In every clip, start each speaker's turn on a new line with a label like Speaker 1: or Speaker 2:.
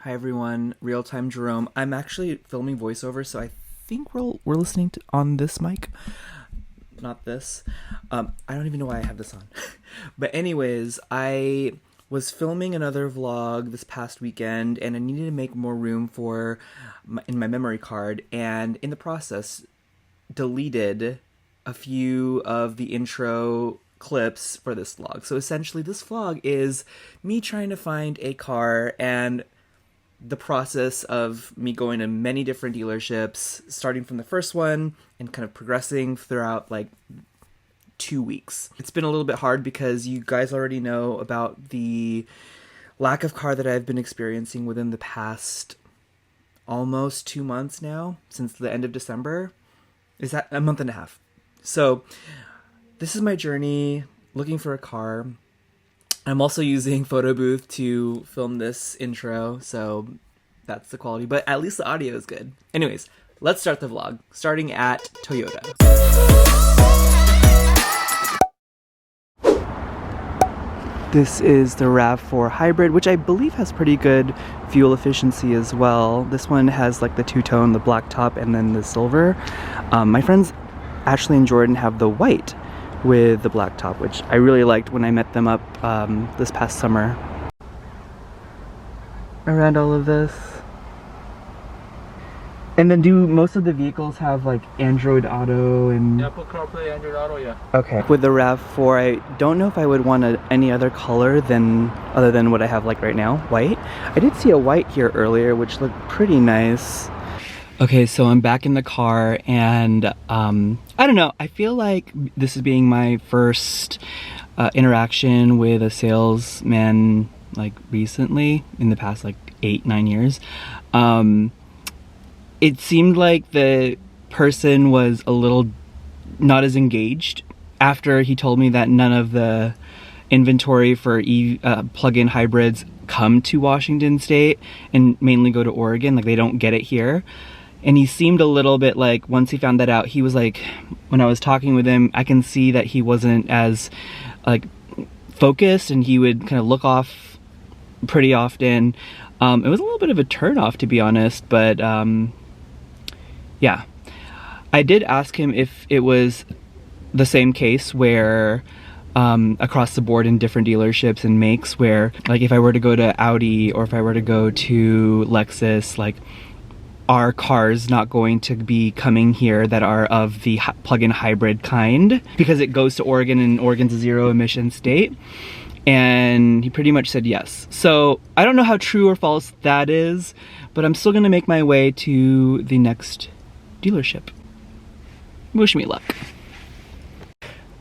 Speaker 1: Hi everyone, real-time Jerome. I'm actually filming voiceover, so I think we're listening to on this mic, not this. I don't even know why I have this on. But anyways, I was filming another vlog this past weekend, and I needed to make more room for in my memory card, and in the process, deleted a few of the intro clips for this vlog. So essentially, this vlog is me trying to find a car and the process of me going to many different dealerships, starting from the first one and kind of progressing throughout like 2 weeks. It's been a little bit hard because you guys already know about the lack of car that I've been experiencing within the past almost 2 months now, since the end of December. Is that a month and a half? So this is my journey looking for a car. I'm also using Photo Booth to film this intro, so that's the quality, but at least the audio is good. Anyways, let's start the vlog, starting at Toyota. This is the RAV4 Hybrid, which I believe has pretty good fuel efficiency as well. This one has like the two-tone, the black top, and then the silver. My friends Ashley and Jordan have the white with the black top, which I really liked when I met them up this past summer. Around all of this. And then do most of the vehicles have like Android Auto and...
Speaker 2: Apple CarPlay, Android Auto, yeah.
Speaker 1: Okay. With the RAV4, I don't know if I would want any other color other than what I have like right now, white. I did see a white here earlier, which looked pretty nice. Okay, so I'm back in the car, and I don't know, I feel like this is being my first interaction with a salesman like recently, in the past like 8-9 years. It seemed like the person was a little not as engaged after he told me that none of the inventory for plug-in hybrids come to Washington State and mainly go to Oregon, like they don't get it here. And he seemed a little bit like, once he found that out, he was like, when I was talking with him, I can see that he wasn't as like focused, and he would kind of look off pretty often. It was a little bit of a turn off, to be honest, but yeah. I did ask him if it was the same case where across the board in different dealerships and makes, where like if I were to go to Audi or if I were to go to Lexus, like, are cars not going to be coming here that are of the plug-in hybrid kind because it goes to Oregon, and Oregon's a zero emission state? And he pretty much said yes. So I don't know how true or false that is, but I'm still gonna make my way to the next dealership. Wish me luck.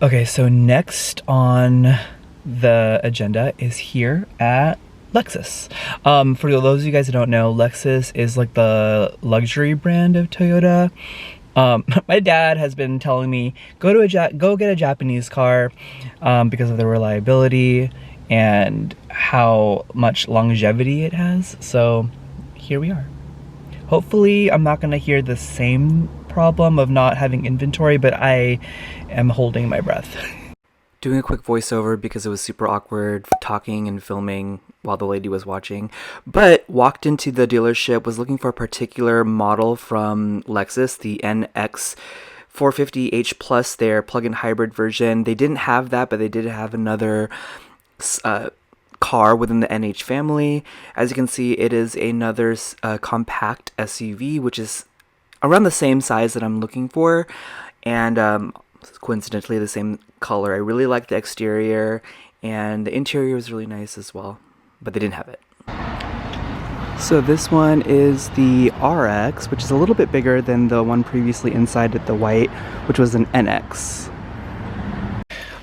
Speaker 1: Okay, so next on the agenda is here at Lexus. For those of you guys who don't know, Lexus is like the luxury brand of Toyota. My dad has been telling me, go get a Japanese car because of the reliability and how much longevity it has. So here we are. Hopefully I'm not gonna hear the same problem of not having inventory, but I am holding my breath. Doing a quick voiceover because it was super awkward talking and filming while the lady was watching, but walked into the dealership, was looking for a particular model from Lexus, the NX 450H Plus, their plug-in hybrid version. They didn't have that, but they did have another car within the NH family. As you can see, it is another compact SUV, which is around the same size that I'm looking for, and coincidentally the same color. I really like the exterior, and the interior was really nice as well, but they didn't have it. So this one is the RX, which is a little bit bigger than the one previously inside at the white, which was an NX.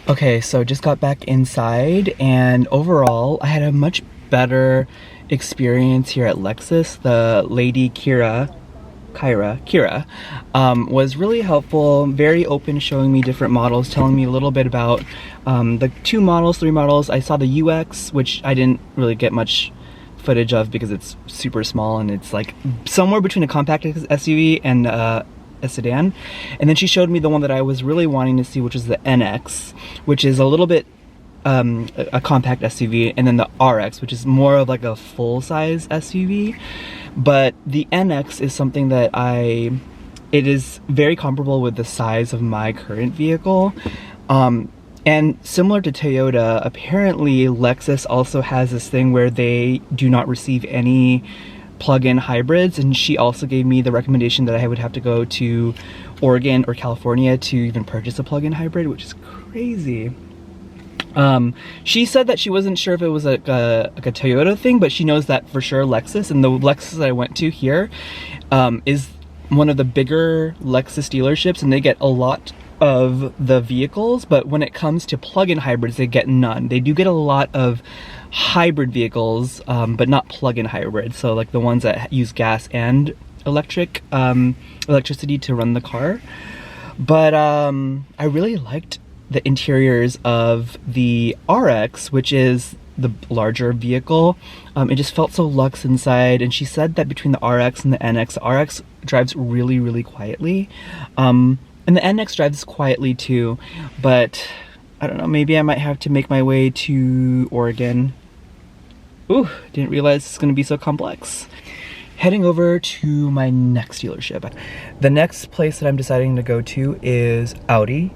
Speaker 1: Okay, so just got back inside, and overall I had a much better experience here at Lexus. The lady Kira was really helpful, very open, showing me different models, telling me a little bit about the 3 models. I saw the UX, which I didn't really get much footage of because it's super small, and it's like somewhere between a compact SUV and a sedan. And then she showed me the one that I was really wanting to see, which is the NX, which is a little bit a compact SUV, and then the RX, which is more of like a full-size SUV. But the NX is something that it is very comparable with the size of my current vehicle. And similar to Toyota, apparently Lexus also has this thing where they do not receive any plug-in hybrids, and she also gave me the recommendation that I would have to go to Oregon or California to even purchase a plug-in hybrid, which is crazy. She said that she wasn't sure if it was like a Toyota thing, but she knows that for sure Lexus, and the Lexus that I went to here is one of the bigger Lexus dealerships, and they get a lot of the vehicles, but when it comes to plug-in hybrids, they get none. They do get a lot of hybrid vehicles, but not plug-in hybrids, so like the ones that use gas and electricity to run the car. But I really liked the interiors of the RX, which is the larger vehicle. It just felt so luxe inside, and she said that between the RX and the NX, the RX drives really, really quietly. And the NX drives quietly too, but I don't know, maybe I might have to make my way to Oregon. Ooh, didn't realize it's gonna be so complex. Heading over to my next dealership. The next place that I'm deciding to go to is Audi.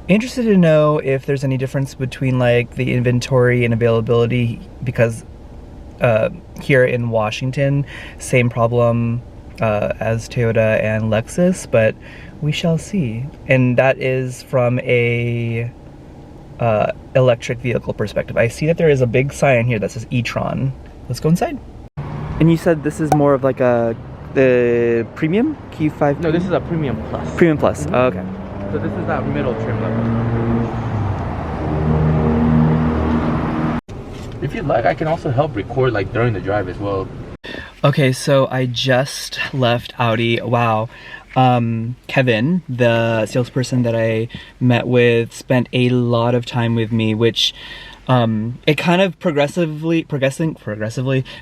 Speaker 1: Interested to know if there's any difference between like the inventory and availability, because here in Washington, same problem as Toyota and Lexus, but we shall see. And that is from a electric vehicle perspective. I see that there is a big sign here that says e-tron. Let's go inside. And you said this is more of like the premium Q5?
Speaker 2: No, this is a premium plus.
Speaker 1: Premium plus. Oh, okay.
Speaker 2: So this is that middle trim level. If you'd like, I can also help record like during the drive as well.
Speaker 1: Okay, so I just left Audi. Wow. Kevin, the salesperson that I met with, spent a lot of time with me, which it kind of progressively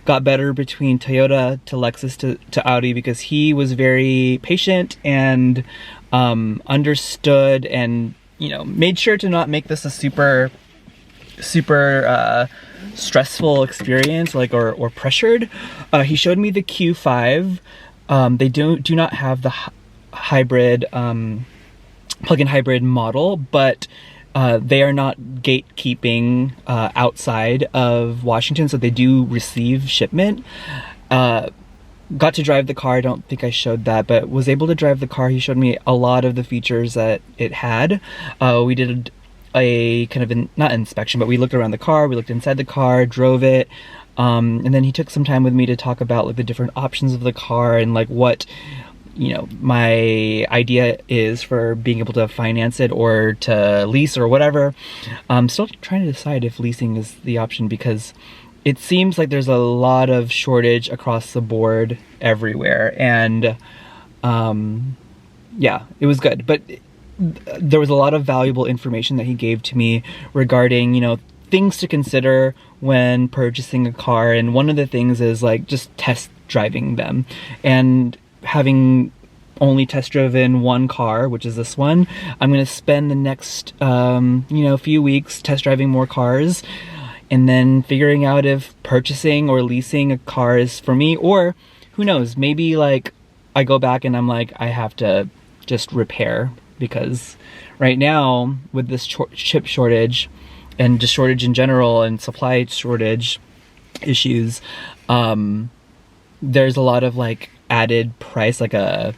Speaker 1: got better between Toyota to Lexus to Audi, because he was very patient and understood, and made sure to not make this a super stressful experience, like or pressured. He showed me the Q5. They do not have the hybrid plug-in hybrid model, but they are not gatekeeping outside of Washington, so they do receive shipment. Got to drive the car. I don't think I showed that, but was able to drive the car. He showed me a lot of the features that it had. We did a kind of not inspection, but we looked around the car, we looked inside the car, drove it, and then he took some time with me to talk about like the different options of the car and like what my idea is for being able to finance it or to lease or whatever. I'm still trying to decide if leasing is the option, because it seems like there's a lot of shortage across the board everywhere, and yeah, it was good, but there was a lot of valuable information that he gave to me regarding things to consider when purchasing a car. And one of the things is like just test driving them, and having only test driven one car, which is this one, I'm going to spend the next few weeks test driving more cars, and then figuring out if purchasing or leasing a car is for me, or who knows, maybe like I go back and I'm like, I have to just repair, because right now with this chip shortage and just shortage in general and supply shortage issues, there's a lot of like added price, like a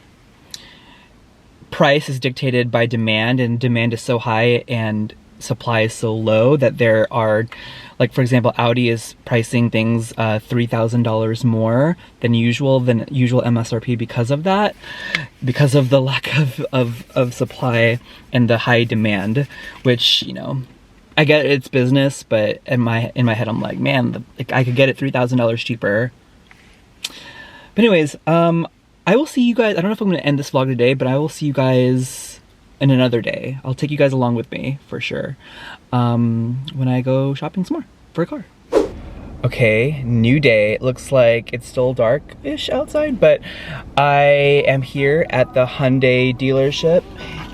Speaker 1: price is dictated by demand, and demand is so high and supply is so low that there are, like for example, Audi is pricing things $3,000 more than usual MSRP because of that, because of the lack of supply and the high demand, which I get it's business, but in my head I'm like, man, I could get it $3,000 cheaper. But anyways, I will see you guys. I don't know if I'm going to end this vlog today, but I will see you guys in another day. I'll take you guys along with me for sure when I go shopping some more for a car. Okay, new day. It looks like it's still dark-ish outside, but I am here at the Hyundai dealership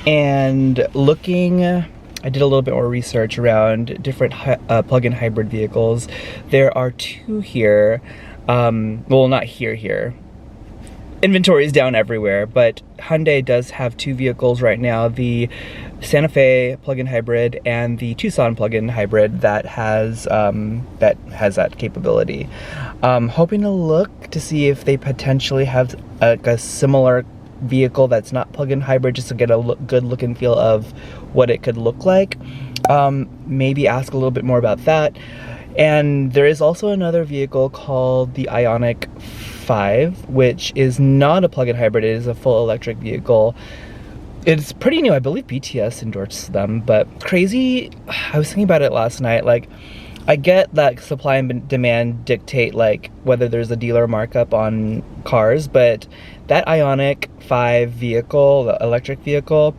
Speaker 1: and looking I did a little bit more research around different plug-in hybrid vehicles. There are two here. Well, not here. Inventory is down everywhere, but Hyundai does have two vehicles right now, the Santa Fe plug-in hybrid and the Tucson plug-in hybrid that has that capability. Hoping to look to see if they potentially have a similar vehicle that's not plug-in hybrid, just to get a good look and feel of what it could look like. Maybe ask a little bit more about that. And there is also another vehicle called the Ioniq 5, which is not a plug-in hybrid. It is a full electric vehicle. It's pretty new. I believe BTS endorsed them, but crazy. I was thinking about it last night. Like, I get that supply and demand dictate like whether there's a dealer markup on cars, but that Ioniq 5 vehicle, the electric vehicle,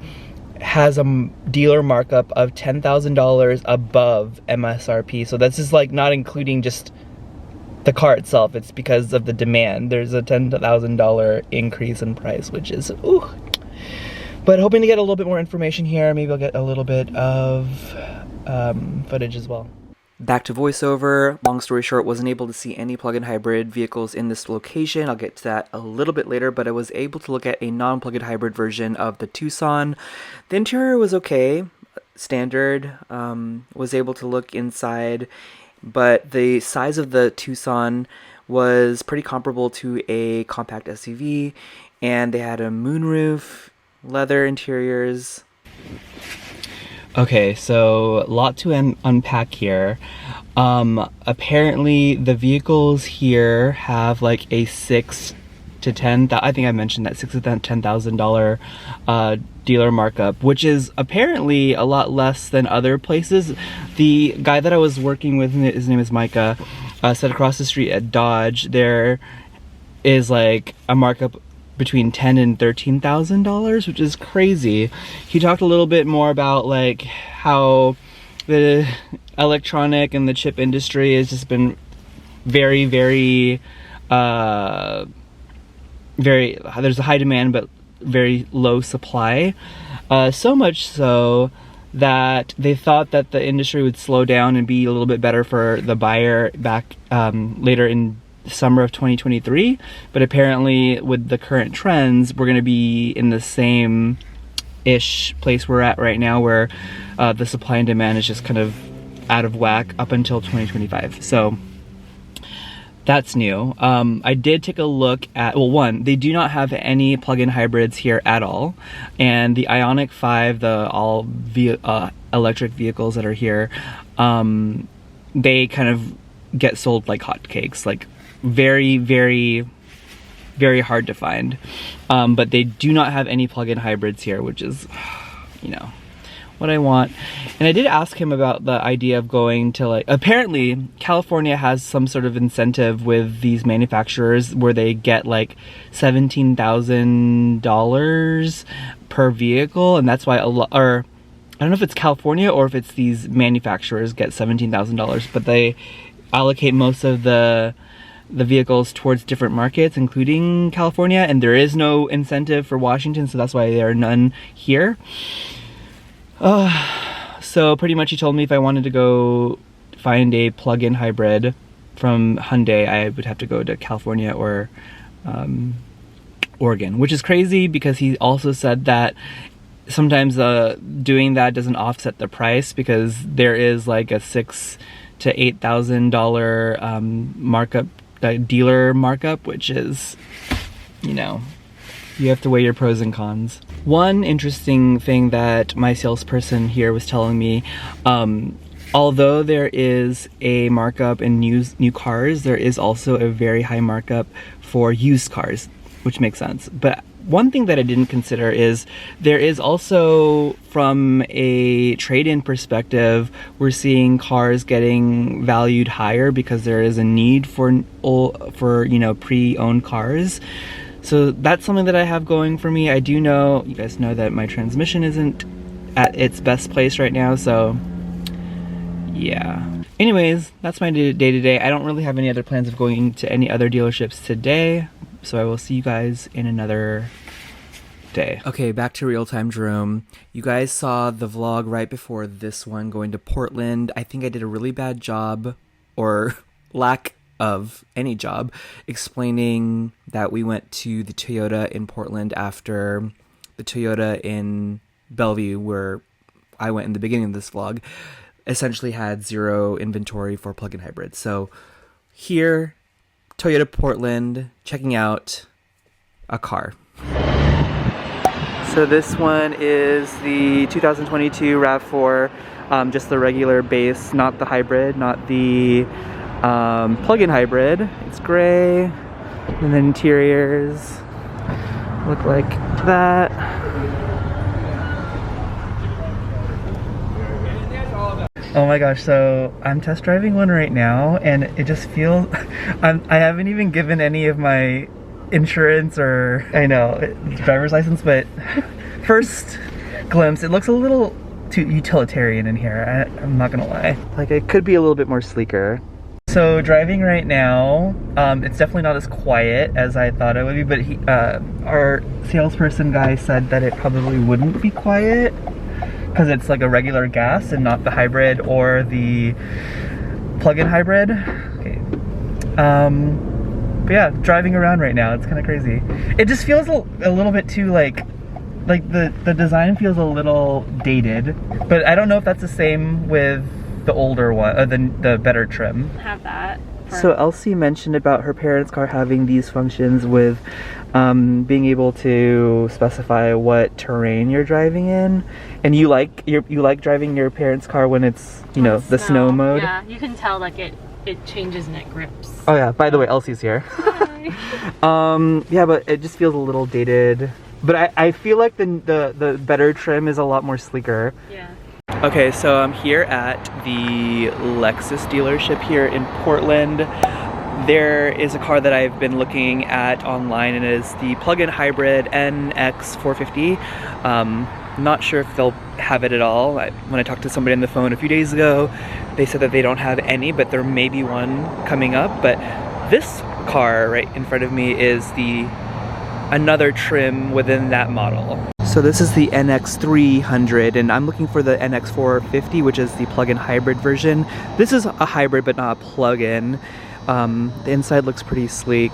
Speaker 1: has a dealer markup of $10,000 above MSRP. So that's just like not including just the car itself. It's because of the demand. There's a $10,000 increase in price, which is ooh. But hoping to get a little bit more information here. Maybe I'll get a little bit of footage as well. Back to voiceover. Long story short, wasn't able to see any plug-in hybrid vehicles in this location. I'll get to that a little bit later, but I was able to look at a non-plug-in hybrid version of the Tucson. The interior was okay, standard. Was able to look inside, but the size of the Tucson was pretty comparable to a compact SUV, and they had a moonroof, leather interiors. Okay, so a lot to unpack here. Apparently the vehicles here have like a $6,000 to $10,000, I think I mentioned that, $6,000 to $10,000 dealer markup, which is apparently a lot less than other places. The guy that I was working with, his name is Micah, said across the street at Dodge there is like a markup between $10,000 and $13,000, which is crazy. He talked a little bit more about like how the electronic and the chip industry has just been very there's a high demand but very low supply. So much so that they thought that the industry would slow down and be a little bit better for the buyer back later in summer of 2023, but apparently with the current trends we're going to be in the same ish place we're at right now, where the supply and demand is just kind of out of whack up until 2025. So that's new. I did take a look at, well, one, they do not have any plug-in hybrids here at all, and the Ioniq 5, the all electric vehicles that are here, they kind of get sold like hotcakes, like very hard to find. But they do not have any plug-in hybrids here, which is, you know, what I want. And I did ask him about the idea of going to, like, apparently California has some sort of incentive with these manufacturers where they get like $17,000 per vehicle, and that's why a lot, or I don't know if it's California or if it's these manufacturers get $17,000, but they allocate most of the vehicles towards different markets, including California, and there is no incentive for Washington, so that's why there are none here. So pretty much he told me if I wanted to go find a plug-in hybrid from Hyundai, I would have to go to California or Oregon, which is crazy because he also said that sometimes doing that doesn't offset the price, because there is like a $6,000 to $8,000 markup, dealer markup, which is, you know, you have to weigh your pros and cons. One interesting thing that my salesperson here was telling me, although there is a markup in new cars, there is also a very high markup for used cars, which makes sense. But one thing that I didn't consider is there is also, from a trade-in perspective, we're seeing cars getting valued higher because there is a need for you know, pre-owned cars. So that's something that I have going for me. I do know, you guys know that my transmission isn't at its best place right now, so yeah. Anyways, that's my day to day. I don't really have any other plans of going to any other dealerships today, so I will see you guys in another day. Okay, back to real time, Jerome. You guys saw the vlog right before this one going to Portland. I think I did a really bad job, or lack of any job, explaining that we went to the Toyota in Portland after the Toyota in Bellevue, where I went in the beginning of this vlog, essentially had zero inventory for plug-in hybrids. So here, Toyota Portland, checking out a car. So this one is the 2022 RAV4, just the regular base, not the hybrid, not the plug-in hybrid. It's gray, and the interiors look like that. Oh my gosh, so I'm test driving one right now, and it just feels, I haven't even given any of my insurance or, I know, driver's license, but first glimpse, it looks a little too utilitarian in here, I'm not gonna lie. Like, it could be a little bit more sleeker. So driving right now, it's definitely not as quiet as I thought it would be, but our salesperson guy said that it probably wouldn't be quiet because it's like a regular gas and not the hybrid or the plug-in hybrid. Okay. But yeah, driving around right now, it's kind of crazy. It just feels a little bit too like the design feels a little dated, but I don't know if that's the same with the older one, or the better trim.
Speaker 3: Have that.
Speaker 1: So Elsie mentioned about her parents' car having these functions with being able to specify what terrain you're driving in, and you like driving your parents' car when it's the snow mode.
Speaker 3: Yeah, you can tell like it changes and it grips.
Speaker 1: Oh yeah. By the way, Elsie's here.
Speaker 3: Hi.
Speaker 1: Yeah, but it just feels a little dated. But I feel like the better trim is a lot more sleeker.
Speaker 3: Yeah.
Speaker 1: Okay, so I'm here at the Lexus dealership here in Portland. There is a car that I've been looking at online, and it is the plug-in hybrid NX 450. Not sure if they'll have it at all. When I talked to somebody on the phone a few days ago, they said that they don't have any, but there may be one coming up. But this car right in front of me is another trim within that model. So this is the NX 300, and I'm looking for the NX 450, which is the plug-in hybrid version. This is a hybrid, but not a plug-in. The inside looks pretty sleek.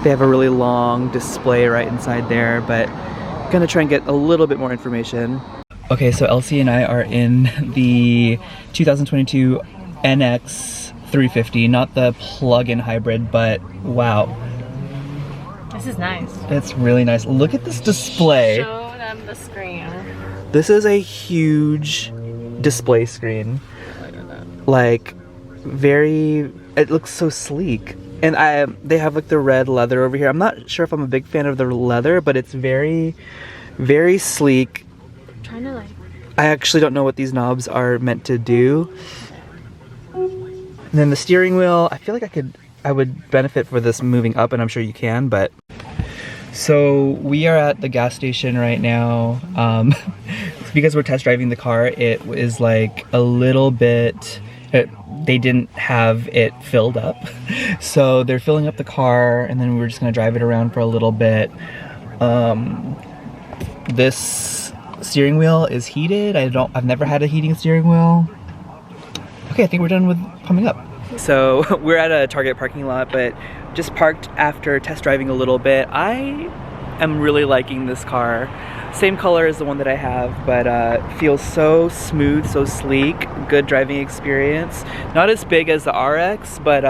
Speaker 1: They have a really long display right inside there, but I'm gonna try and get a little bit more information. Okay, so Elsie and I are in the 2022 NX 350, not the plug-in hybrid, but wow.
Speaker 3: This is nice.
Speaker 1: It's really nice. Look at this display.
Speaker 3: Show them the screen.
Speaker 1: This is a huge display screen. Like, it looks so sleek. And they have like the red leather over here. I'm not sure if I'm a big fan of the leather, but it's very, very sleek.
Speaker 3: I'm trying to
Speaker 1: I actually don't know what these knobs are meant to do. And then the steering wheel, I feel like I would benefit for this moving up, and I'm sure you can, but. So we are at the gas station right now. Because we're test driving the car, it is like a little bit, they didn't have it filled up. So they're filling up the car, and then we're just gonna drive it around for a little bit. This steering wheel is heated. I've never had a heating steering wheel. Okay, I think we're done with pumping up. So we're at a Target parking lot, but just parked after test driving a little bit. I am really liking this car. Same color as the one that I have, but feels so smooth, so sleek, good driving experience. Not as big as the RX, but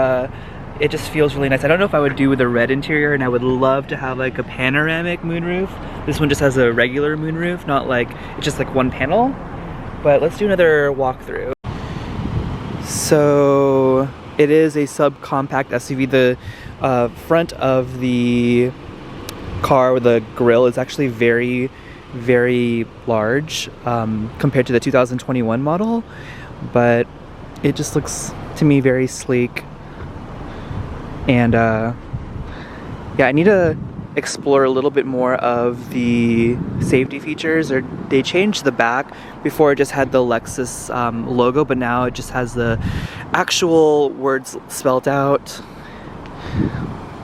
Speaker 1: it just feels really nice. I don't know if I would do with a red interior, and I would love to have like a panoramic moonroof. This one just has a regular moonroof, not like, it's just like one panel. But let's do another walkthrough. So it is a subcompact SUV. The front of the car with the grille is actually very, very large compared to the 2021 model, but it just looks to me very sleek. And yeah, I need to explore a little bit more of the safety features. They changed the back. Before it just had the Lexus logo, but now it just has the actual words spelled out.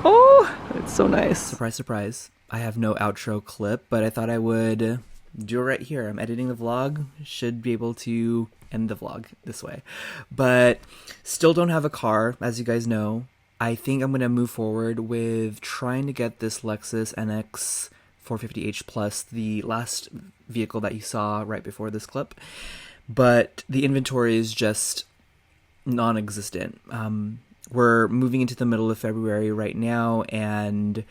Speaker 1: Oh, it's so nice. Surprise, surprise. I have no outro clip, but I thought I would do it right here. I'm editing the vlog, should be able to end the vlog this way. But still don't have a car, as you guys know. I think I'm going to move forward with trying to get this Lexus NX 450h Plus, the last vehicle that you saw right before this clip. But the inventory is just non-existent. We're moving into the middle of February right now, and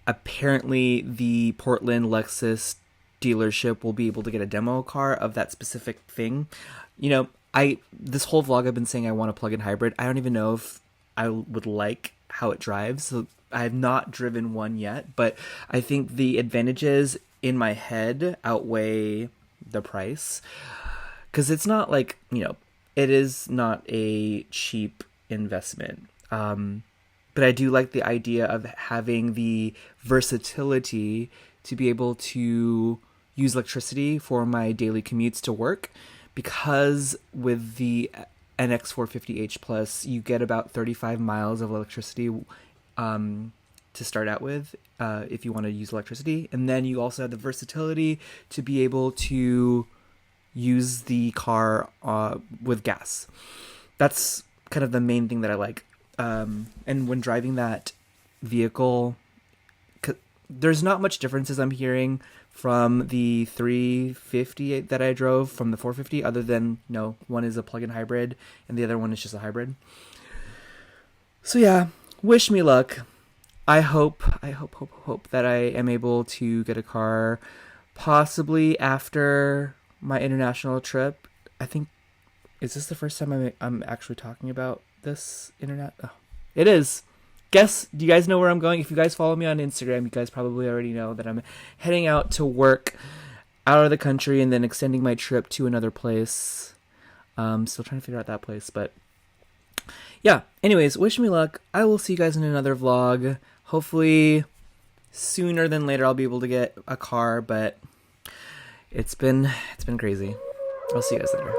Speaker 1: apparently the Portland Lexus dealership will be able to get a demo car of that specific thing. You know, this whole vlog I've been saying I want a plug-in hybrid. I don't even know if I would like how it drives. So I have not driven one yet, but I think the advantages in my head outweigh the price. Because it's not like, you know, it is not a cheap investment. But I do like the idea of having the versatility to be able to use electricity for my daily commutes to work, because with the NX 450h Plus, you get about 35 miles of electricity to start out with if you want to use electricity. And then you also have the versatility to be able to use the car with gas. That's kind of the main thing that I like. And when driving that vehicle, there's not much differences I'm hearing from the 350 that I drove from the 450, other than, you know, one is a plug-in hybrid and the other one is just a hybrid. So yeah, wish me luck. I hope that I am able to get a car possibly after my international trip. I think, is this the first time I'm actually talking about this internet? Oh, it is. Guess, do you guys know where I'm going? If you guys follow me on Instagram, you guys probably already know that I'm heading out to work out of the country and then extending my trip to another place. Still trying to figure out that place, but yeah. Anyways, wish me luck. I will see you guys in another vlog. Hopefully sooner than later I'll be able to get a car, but it's been crazy. I'll see you guys later.